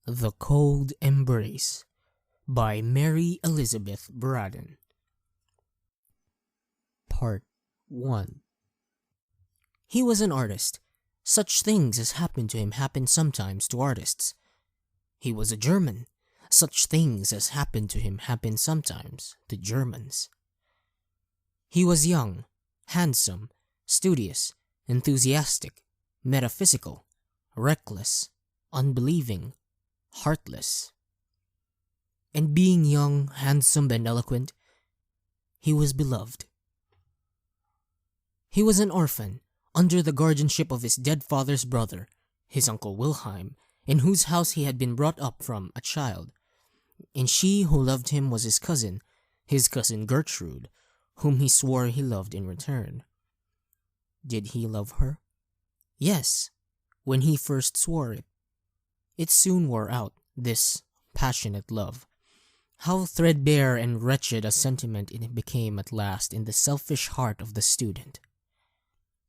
The Cold Embrace by Mary Elizabeth Braddon. Part 1. He was an artist. Such things as happen to him happen sometimes to artists. He was a German. Such things as happen to him happen sometimes to Germans. He was young, handsome, studious, enthusiastic, metaphysical, reckless, unbelieving, heartless. And being young, handsome, and eloquent, he was beloved. He was an orphan, under the guardianship of his dead father's brother, his uncle Wilhelm, in whose house he had been brought up from a child. And she who loved him was his cousin Gertrude, whom he swore he loved in return. Did he love her? Yes, when he first swore it. It soon wore out, this passionate love. How threadbare and wretched a sentiment it became at last in the selfish heart of the student.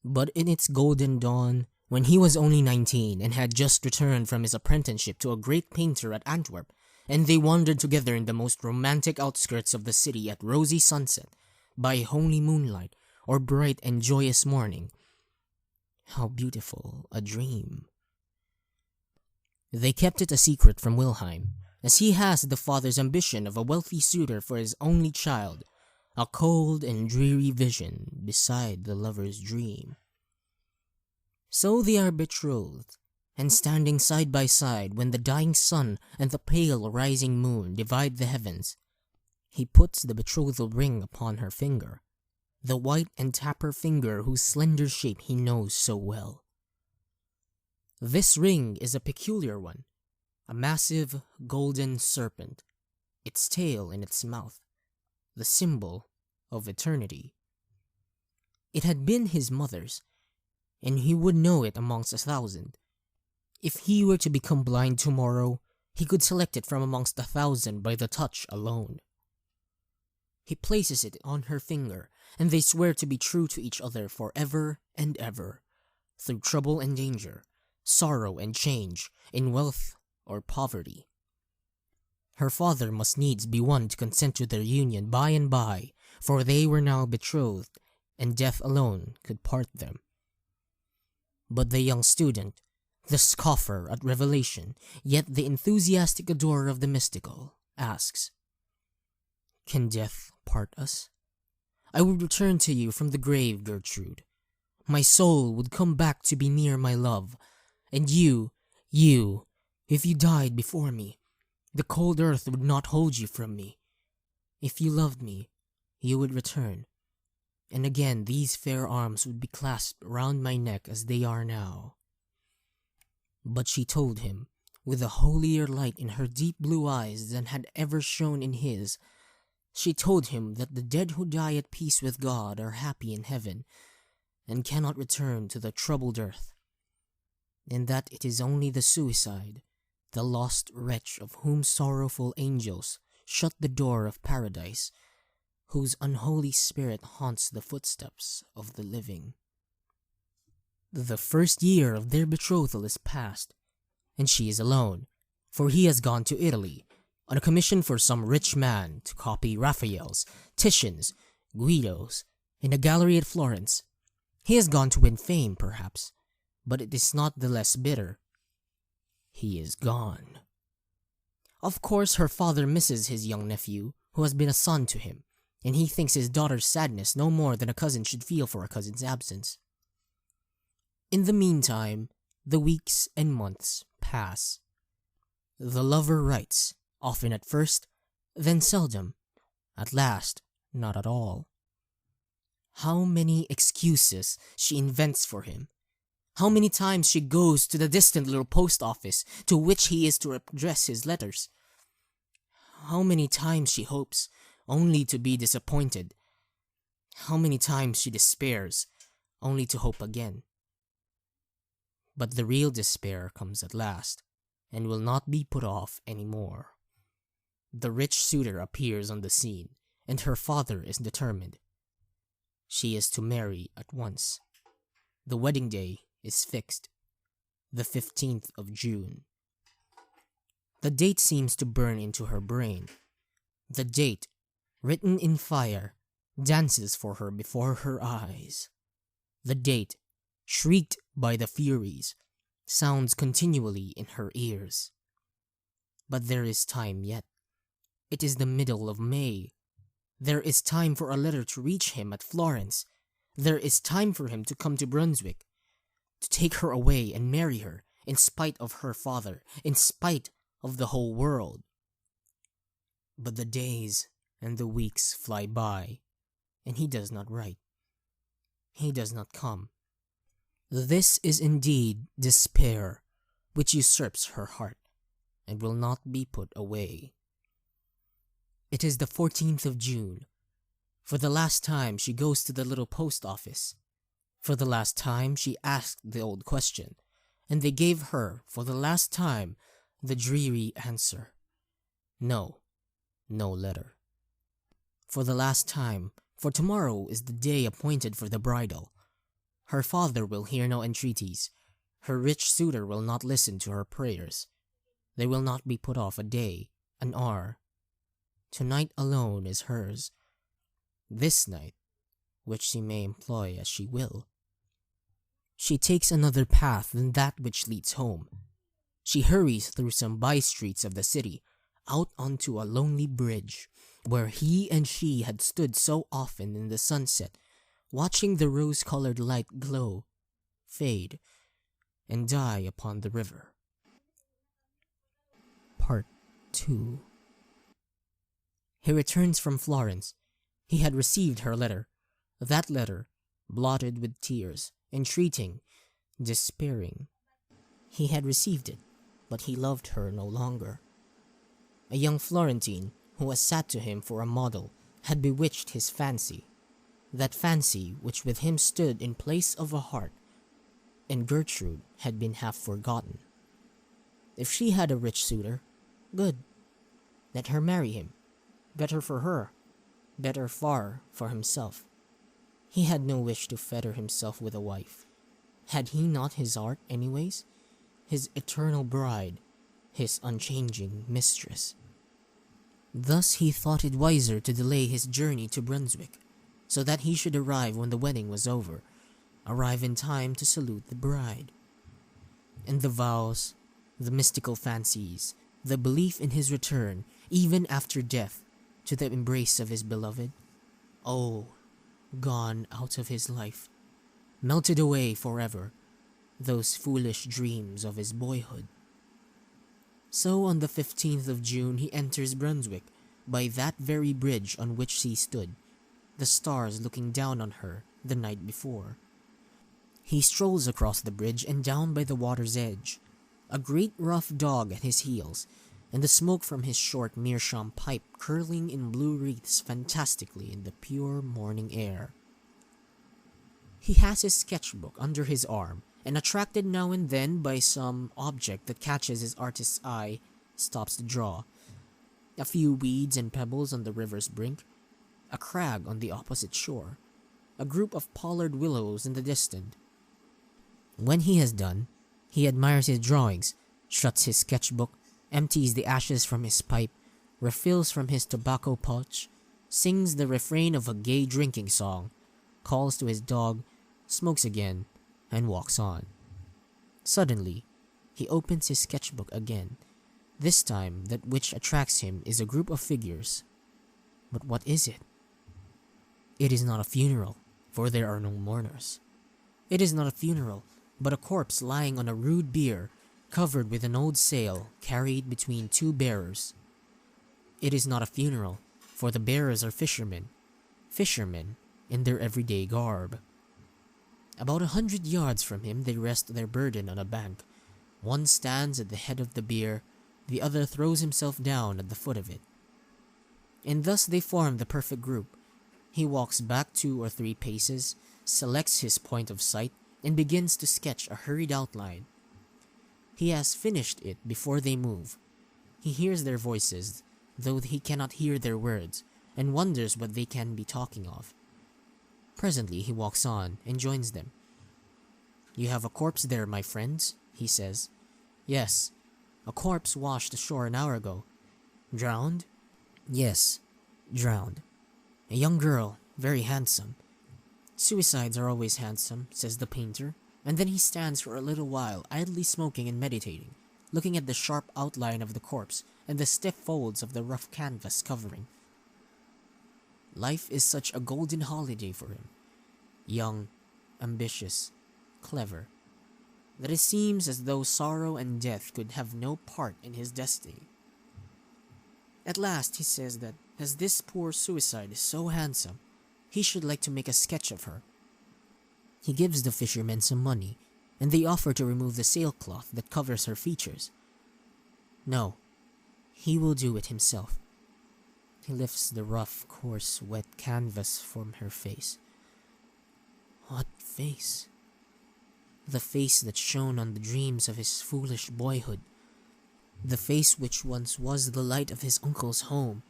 But in its golden dawn, when he was only 19 and had just returned from his apprenticeship to a great painter at Antwerp, and they wandered together in the most romantic outskirts of the city at rosy sunset, by holy moonlight, or bright and joyous morning. How beautiful a dream! They kept it a secret from Wilhelm, as he has the father's ambition of a wealthy suitor for his only child, a cold and dreary vision beside the lover's dream. So they are betrothed, and standing side by side when the dying sun and the pale rising moon divide the heavens, he puts the betrothal ring upon her finger, the white and taper finger whose slender shape he knows so well. This ring is a peculiar one, a massive golden serpent, its tail in its mouth, the symbol of eternity. It had been his mother's, and he would know it amongst 1,000. If he were to become blind tomorrow, he could select it from amongst 1,000 by the touch alone. He places it on her finger, and they swear to be true to each other forever and ever, through trouble and danger, sorrow and change, in wealth or poverty. Her father must needs be won to consent to their union by and by, for they were now betrothed, and death alone could part them. But the young student, the scoffer at revelation, yet the enthusiastic adorer of the mystical, asks, "Can death part us? I would return to you from the grave, Gertrude. My soul would come back to be near my love. And you, if you died before me, the cold earth would not hold you from me. If you loved me, you would return, and again these fair arms would be clasped round my neck as they are now." But she told him, with a holier light in her deep blue eyes than had ever shone in his, she told him that the dead who die at peace with God are happy in heaven, and cannot return to the troubled earth, and that it is only the suicide, the lost wretch of whom sorrowful angels shut the door of paradise, whose unholy spirit haunts the footsteps of the living. The first year of their betrothal is past, and she is alone, for he has gone to Italy, on a commission for some rich man to copy Raphael's, Titian's, Guido's, in a gallery at Florence. He has gone to win fame, perhaps, but it is not the less bitter. He is gone. Of course, her father misses his young nephew, who has been a son to him, and he thinks his daughter's sadness no more than a cousin should feel for a cousin's absence. In the meantime, the weeks and months pass. The lover writes, often at first, then seldom, at last not at all. How many excuses she invents for him! How many times she goes to the distant little post office to which he is to address his letters! How many times she hopes, only to be disappointed! How many times she despairs, only to hope again! But the real despair comes at last, and will not be put off any more. The rich suitor appears on the scene, and her father is determined. She is to marry at once. The wedding day is fixed, the 15th of June. The date seems to burn into her brain. The date, written in fire, dances for her before her eyes. The date, shrieked by the Furies, sounds continually in her ears. But there is time yet. It is the middle of May. There is time for a letter to reach him at Florence. There is time for him to come to Brunswick, to take her away and marry her, in spite of her father, in spite of the whole world. But the days and the weeks fly by, and he does not write. He does not come. This is indeed despair, which usurps her heart, and will not be put away. It is the 14th of June. For the last time she goes to the little post office. For the last time she asked the old question, and they gave her, for the last time, the dreary answer. No, no letter. For the last time, for tomorrow is the day appointed for the bridal. Her father will hear no entreaties. Her rich suitor will not listen to her prayers. They will not be put off a day, an hour. Tonight alone is hers. This night, which she may employ as she will. She takes another path than that which leads home. She hurries through some by-streets of the city, out onto a lonely bridge, where he and she had stood so often in the sunset, watching the rose-colored light glow, fade, and die upon the river. Part 2. He returns from Florence. He had received her letter. That letter, blotted with tears, entreating, despairing. He had received it, but he loved her no longer. A young Florentine, who was sat to him for a model, had bewitched his fancy. That fancy which with him stood in place of a heart, and Gertrude had been half forgotten. If she had a rich suitor, good. Let her marry him. Better for her. Better far for himself. He had no wish to fetter himself with a wife. Had he not his art anyways? His eternal bride, his unchanging mistress. Thus he thought it wiser to delay his journey to Brunswick, so that he should arrive when the wedding was over, arrive in time to salute the bride. And the vows, the mystical fancies, the belief in his return, even after death, to the embrace of his beloved, oh, gone out of his life, melted away forever, those foolish dreams of his boyhood. So on the 15th of June he enters Brunswick, by that very bridge on which she stood, the stars looking down on her the night before. He strolls across the bridge and down by the water's edge, a great rough dog at his heels, and the smoke from his short meerschaum pipe curling in blue wreaths fantastically in the pure morning air. He has his sketchbook under his arm, and attracted now and then by some object that catches his artist's eye, stops to draw. A few weeds and pebbles on the river's brink, a crag on the opposite shore, a group of pollard willows in the distance. When he has done, he admires his drawings, shuts his sketchbook, empties the ashes from his pipe, refills from his tobacco pouch, sings the refrain of a gay drinking song, calls to his dog, smokes again, and walks on. Suddenly, he opens his sketchbook again. This time, that which attracts him is a group of figures. But what is it? It is not a funeral, for there are no mourners. It is not a funeral, but a corpse lying on a rude bier, covered with an old sail, carried between two bearers. It is not a funeral, for the bearers are fishermen in their everyday garb. About 100 yards from him they rest their burden on a bank. One stands at the head of the bier, the other throws himself down at the foot of it. And thus they form the perfect group. He walks back 2 or 3 paces, selects his point of sight, and begins to sketch a hurried outline. He has finished it before they move. He hears their voices, though he cannot hear their words, and wonders what they can be talking of. Presently he walks on and joins them. "You have a corpse there, my friends," he says. "Yes, A corpse washed ashore an hour ago. Drowned? Yes, drowned. A young girl, very handsome. Suicides are always handsome, says the painter, and then he stands for a little while, idly smoking and meditating, looking at the sharp outline of the corpse and the stiff folds of the rough canvas covering. Life is such a golden holiday for him. Young, ambitious, clever, that it seems as though sorrow and death could have no part in his destiny. At last he says that as this poor suicide is so handsome, he should like to make a sketch of her. He gives the fishermen some money, and they offer to remove the sailcloth that covers her features. No, he will do it himself. He lifts the rough, coarse, wet canvas from her face. What face? The face that shone on the dreams of his foolish boyhood. The face which once was the light of his uncle's home.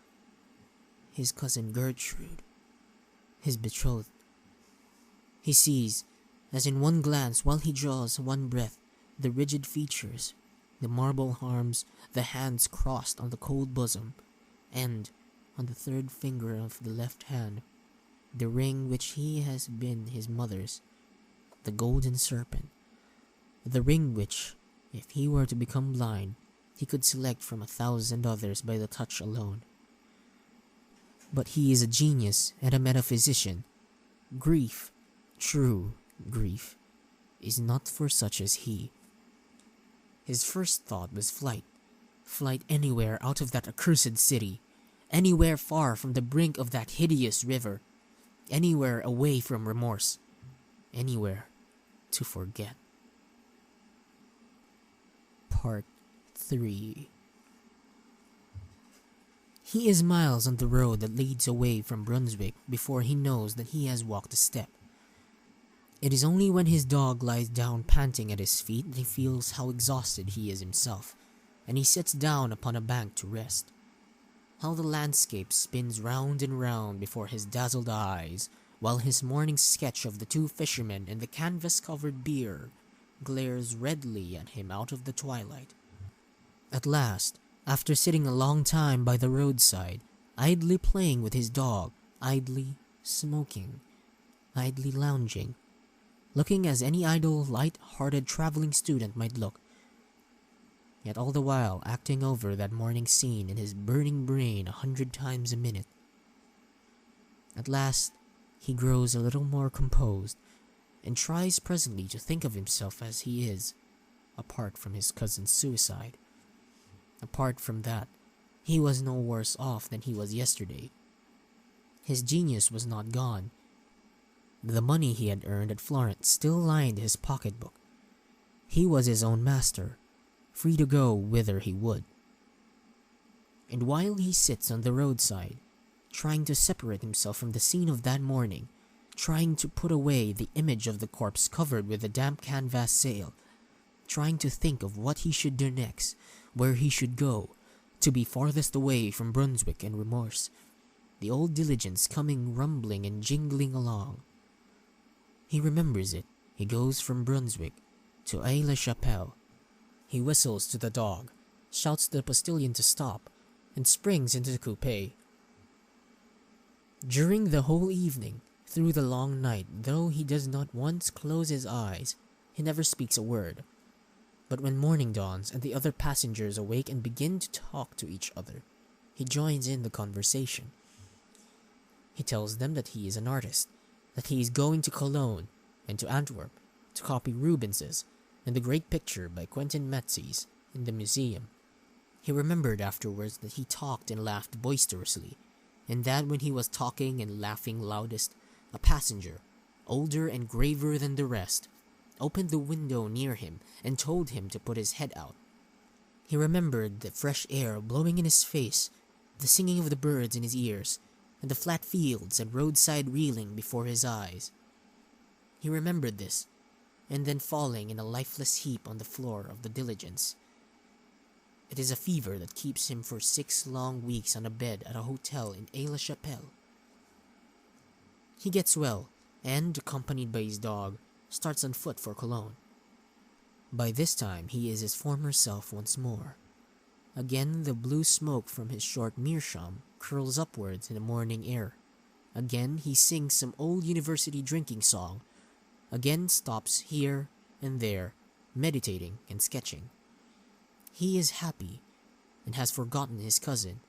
His cousin Gertrude. His betrothed. He sees, as in one glance while he draws one breath, the rigid features, the marble arms, the hands crossed on the cold bosom, and, on the third finger of the left hand, the ring which he has been his mother's, the golden serpent, the ring which, if he were to become blind, he could select from 1,000 others by the touch alone. But he is a genius and a metaphysician. Grief, true grief, is not for such as he. His first thought was flight. Flight anywhere out of that accursed city, anywhere far from the brink of that hideous river, anywhere away from remorse, anywhere to forget. Part 3. He is miles on the road that leads away from Brunswick before he knows that he has walked a step. It is only when his dog lies down panting at his feet that he feels how exhausted he is himself, and he sits down upon a bank to rest. How the landscape spins round and round before his dazzled eyes, while his morning sketch of the two fishermen and the canvas-covered bier glares redly at him out of the twilight. At last, after sitting a long time by the roadside, idly playing with his dog, idly smoking, idly lounging, looking as any idle, light-hearted traveling student might look, yet all the while acting over that morning scene in his burning brain 100 times a minute. At last, he grows a little more composed, and tries presently to think of himself as he is, apart from his cousin's suicide. Apart from that, he was no worse off than he was yesterday. His genius was not gone. The money he had earned at Florence still lined his pocketbook. He was his own master, free to go whither he would. And while he sits on the roadside, trying to separate himself from the scene of that morning, trying to put away the image of the corpse covered with a damp canvas sail, trying to think of what he should do next, where he should go, to be farthest away from Brunswick and remorse, the old diligence coming rumbling and jingling along. He remembers it. He goes from Brunswick to Aix-la-Chapelle. He whistles to the dog, shouts to the postilion to stop, and springs into the coupe. During the whole evening, through the long night, though he does not once close his eyes, he never speaks a word. But when morning dawns and the other passengers awake and begin to talk to each other, he joins in the conversation. He tells them that he is an artist, that he is going to Cologne and to Antwerp to copy Rubens's and the great picture by Quentin Metzys in the museum. He remembered afterwards that he talked and laughed boisterously, and that when he was talking and laughing loudest, a passenger, older and graver than the rest, opened the window near him and told him to put his head out. He remembered the fresh air blowing in his face, the singing of the birds in his ears, and the flat fields and roadside reeling before his eyes. He remembered this, and then falling in a lifeless heap on the floor of the diligence. It is a fever that keeps him for 6 long weeks on a bed at a hotel in Aix-la-Chapelle. He gets well, and, accompanied by his dog, starts on foot for Cologne. By this time he is his former self once more. Again the blue smoke from his short meerschaum curls upwards in the morning air. Again he sings some old university drinking song. Again stops here and there, meditating and sketching. He is happy and has forgotten his cousin,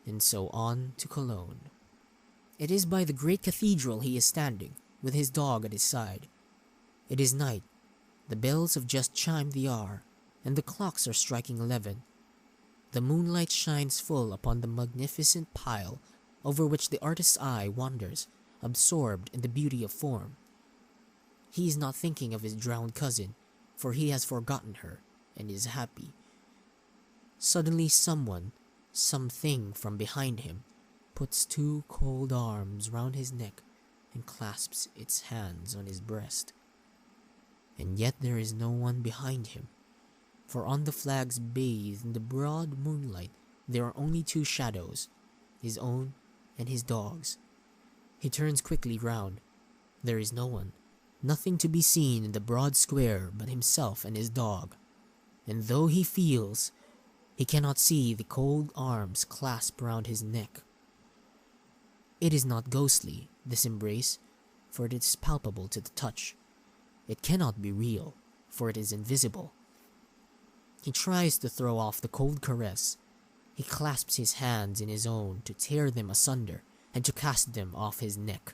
and so on to Cologne. It is by the great cathedral he is standing, with his dog at his side. It is night. The bells have just chimed the hour, and the clocks are striking 11. The moonlight shines full upon the magnificent pile over which the artist's eye wanders, absorbed in the beauty of form. He is not thinking of his drowned cousin, for he has forgotten her and is happy. Suddenly something from behind him, puts two cold arms round his neck and clasps its hands on his breast. And yet there is no one behind him, for on the flags bathed in the broad moonlight there are only two shadows, his own and his dog's. He turns quickly round. There is no one, nothing to be seen in the broad square but himself and his dog, and though he feels, he cannot see the cold arms clasped round his neck. It is not ghostly, this embrace, for it is palpable to the touch. It cannot be real, for it is invisible. He tries to throw off the cold caress. He clasps his hands in his own to tear them asunder and to cast them off his neck.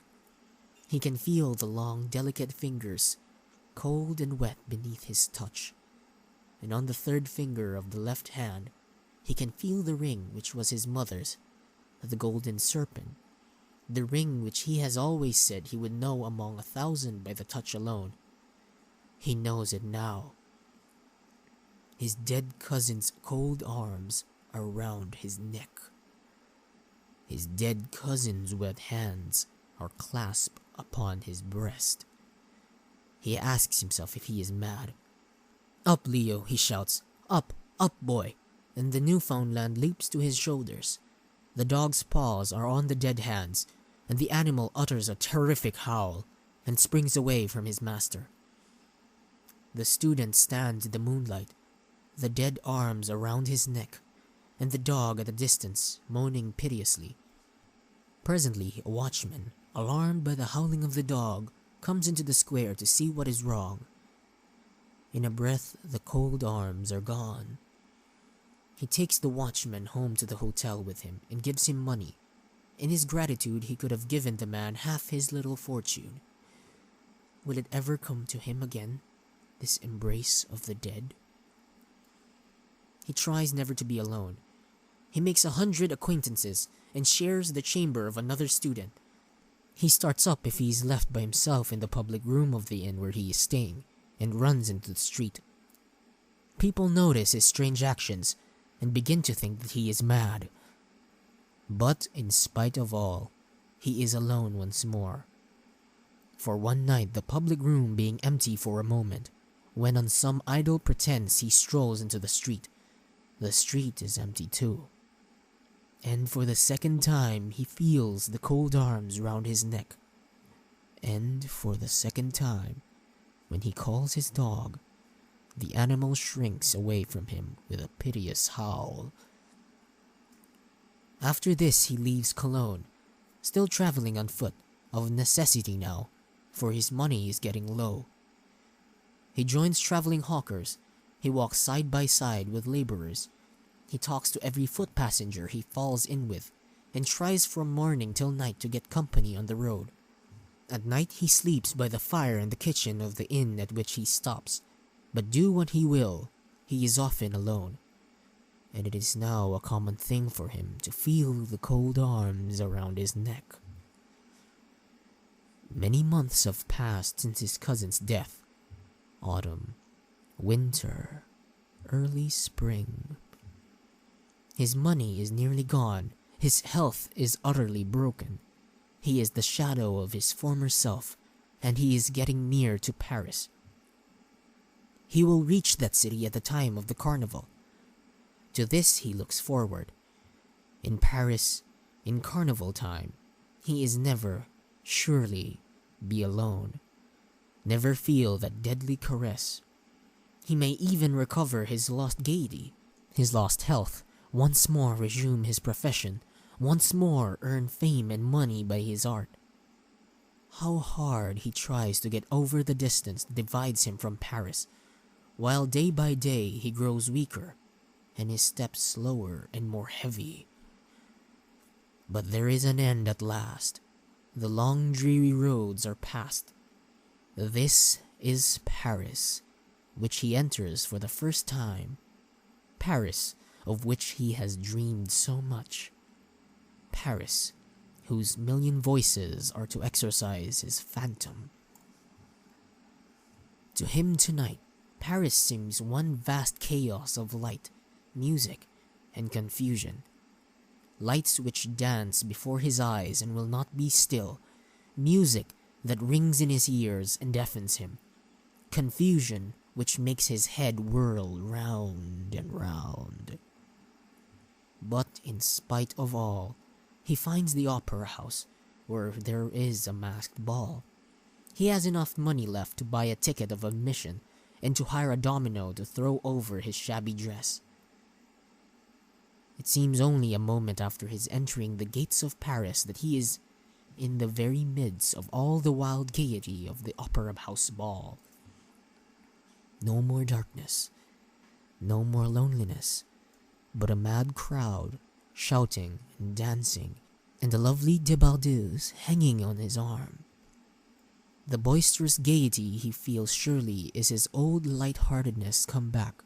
He can feel the long, delicate fingers, cold and wet beneath his touch. And on the third finger of the left hand, he can feel the ring which was his mother's, the golden serpent, the ring which he has always said he would know among 1,000 by the touch alone. He knows it now. His dead cousin's cold arms are round his neck. His dead cousin's wet hands are clasped upon his breast. He asks himself if he is mad. "Up, Leo," he shouts. "Up, up, boy!" And the Newfoundland leaps to his shoulders. The dog's paws are on the dead hands, and the animal utters a terrific howl and springs away from his master. The student stands in the moonlight, the dead arms around his neck, and the dog at a distance, moaning piteously. Presently, a watchman, alarmed by the howling of the dog, comes into the square to see what is wrong. In a breath, the cold arms are gone. He takes the watchman home to the hotel with him and gives him money. In his gratitude, he could have given the man half his little fortune. Will it ever come to him again, this embrace of the dead? He tries never to be alone. He makes 100 acquaintances and shares the chamber of another student. He starts up if he is left by himself in the public room of the inn where he is staying, and runs into the street. People notice his strange actions and begin to think that he is mad. But in spite of all, he is alone once more. For one night, the public room being empty for a moment, when on some idle pretense he strolls into the street, the street is empty too. And for the second time he feels the cold arms round his neck. And for the second time, when he calls his dog, the animal shrinks away from him with a piteous howl. After this he leaves Cologne, still traveling on foot, of necessity now, for his money is getting low. He joins traveling hawkers. He walks side by side with laborers. He talks to every foot passenger he falls in with, and tries from morning till night to get company on the road. At night he sleeps by the fire in the kitchen of the inn at which he stops, but do what he will, he is often alone, and it is now a common thing for him to feel the cold arms around his neck. Many months have passed since his cousin's death. Autumn, winter, early spring. His money is nearly gone. His health is utterly broken. He is the shadow of his former self, and he is getting near to Paris. He will reach that city at the time of the carnival. To this he looks forward. In Paris, in carnival time, he is never, surely, be alone. Never feel that deadly caress. He may even recover his lost gaiety, his lost health, once more resume his profession, once more earn fame and money by his art. How hard he tries to get over the distance that divides him from Paris, while day by day he grows weaker and his steps slower and more heavy. But there is an end at last. The long dreary roads are past. This is Paris, which he enters for the first time. Paris, of which he has dreamed so much. Paris, whose million voices are to exorcise his phantom. To him tonight, Paris seems one vast chaos of light, music, and confusion. Lights which dance before his eyes and will not be still, music that rings in his ears and deafens him, confusion which makes his head whirl round and round. But in spite of all, he finds the opera house, where there is a masked ball. He has enough money left to buy a ticket of admission and to hire a domino to throw over his shabby dress. It seems only a moment after his entering the gates of Paris that he is in the very midst of all the wild gaiety of the opera house ball. No more darkness, no more loneliness, but a mad crowd shouting and dancing, and the lovely débardeuses hanging on his arm. The boisterous gaiety he feels surely is his old light-heartedness come back.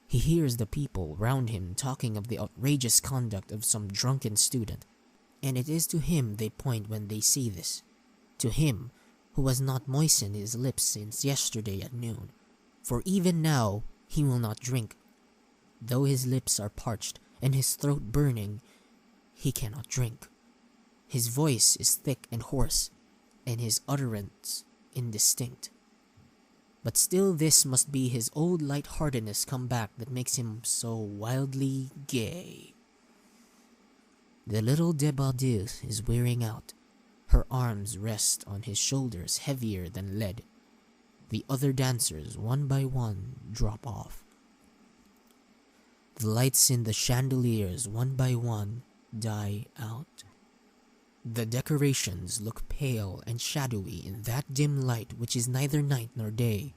He hears the people round him talking of the outrageous conduct of some drunken student, and it is to him they point when they see this, to him who has not moistened his lips since yesterday at noon, for even now he will not drink. Though his lips are parched and his throat burning, he cannot drink. His voice is thick and hoarse, and his utterance indistinct. But still this must be his old light-heartedness come back that makes him so wildly gay. The little débardeuse is wearing out. Her arms rest on his shoulders heavier than lead. The other dancers, one by one, drop off. The lights in the chandeliers, one by one, die out. The decorations look pale and shadowy in that dim light which is neither night nor day.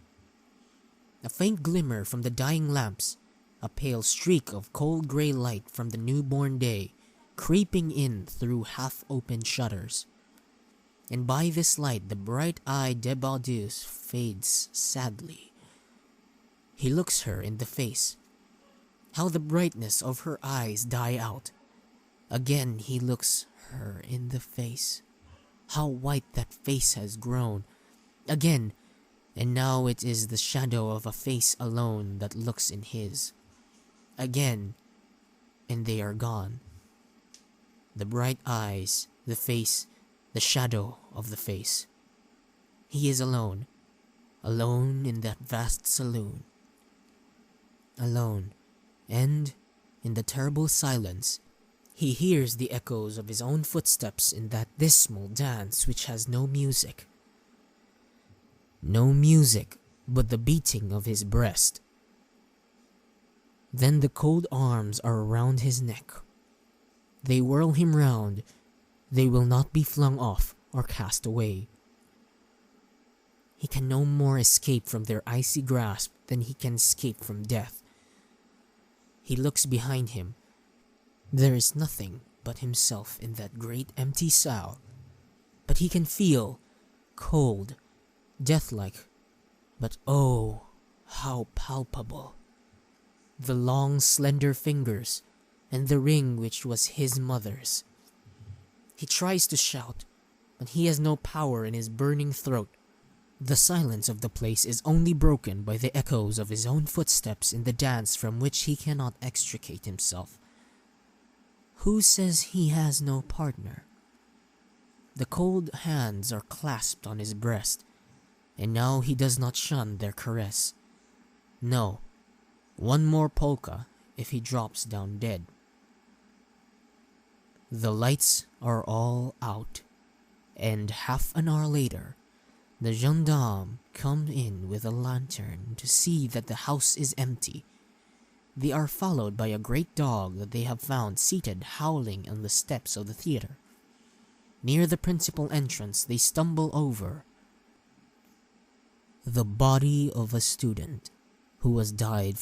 A faint glimmer from the dying lamps, a pale streak of cold grey light from the newborn day, creeping in through half-opened shutters. And by this light the bright-eyed débardeuse fades sadly. He looks her in the face. How the brightness of her eyes die out. Again he looks her in the face. How white that face has grown. Again, and now it is the shadow of a face alone that looks in his. Again, and they are gone. The bright eyes, the face, the shadow of the face. He is alone, alone in that vast saloon. Alone, and, in the terrible silence, he hears the echoes of his own footsteps in that dismal dance which has no music. No music but the beating of his breast. Then the cold arms are around his neck. They whirl him round. They will not be flung off or cast away. He can no more escape from their icy grasp than he can escape from death. He looks behind him. There is nothing but himself in that great empty cell, but he can feel, cold, death-like, but oh, how palpable. The long slender fingers, and the ring which was his mother's. He tries to shout, but he has no power in his burning throat. The silence of the place is only broken by the echoes of his own footsteps in the dance from which he cannot extricate himself. Who says he has no partner? The cold hands are clasped on his breast, and now he does not shun their caress. No, one more polka if he drops down dead. The lights are all out, and half an hour later, the gendarme come in with a lantern to see that the house is empty. They are followed by a great dog that they have found seated howling on the steps of the theater. Near the principal entrance, they stumble over the body of a student who has died